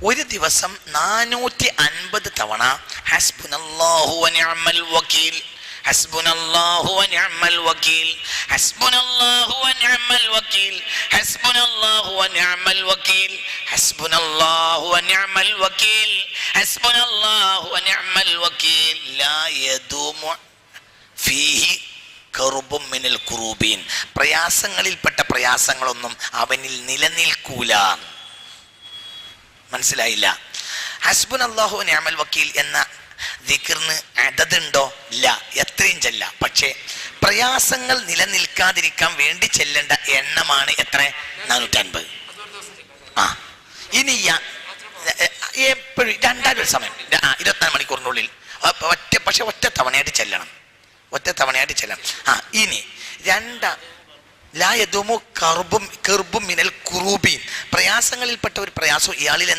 ഒരു ദിവസം 450 തവണ ഹസ്ബുനല്ലാഹു വനിഅമൽ വകീൽ, ഹസ്ബുനല്ലാഹു വനിഅമൽ വകീൽ, ഹസ്ബുനല്ലാഹു വനിഅമൽ വകീൽ, ഹസ്ബുനല്ലാഹു വനിഅമൽ വകീൽ, ഹസ്ബുനല്ലാഹു വനിഅമൽ വകീൽ, ഹസ്ബുനല്ലാഹു വനിഅമൽ വകീൽ, ലാ യദൂമു ഫീഹി കറുബും മിനൽ കുറൂബീൻ. പ്രയാസങ്ങളിൽപ്പെട്ട പ്രയാസങ്ങളൊന്നും അവനിൽ നിലനിൽക്കൂല. മനസ്സിലായില്ല? ഹസ്ബുനല്ലാഹു വനിഅമൽ വകീൽ എന്ന ദിക്റിന് അദദുണ്ടോ? ഇല്ല, എത്രയും ചെല്ല. പക്ഷേ പ്രയാസങ്ങൾ നിലനിൽക്കാതിരിക്കാൻ വേണ്ടി ചെല്ലേണ്ട എണ്ണമാണ് എത്ര? 450. ഇനി എപ്പോഴും 2 സമയം 24 മണിക്കൂറിനുള്ളിൽ ഒറ്റ തവണയായിട്ട് ചെല്ലണം. ഇനി ലാ യദൂമു കറുബും മിനൽ കുറൂബീൻ. പ്രയാസങ്ങളിൽപ്പെട്ട ഒരു പ്രയാസം ഇയാളിൽ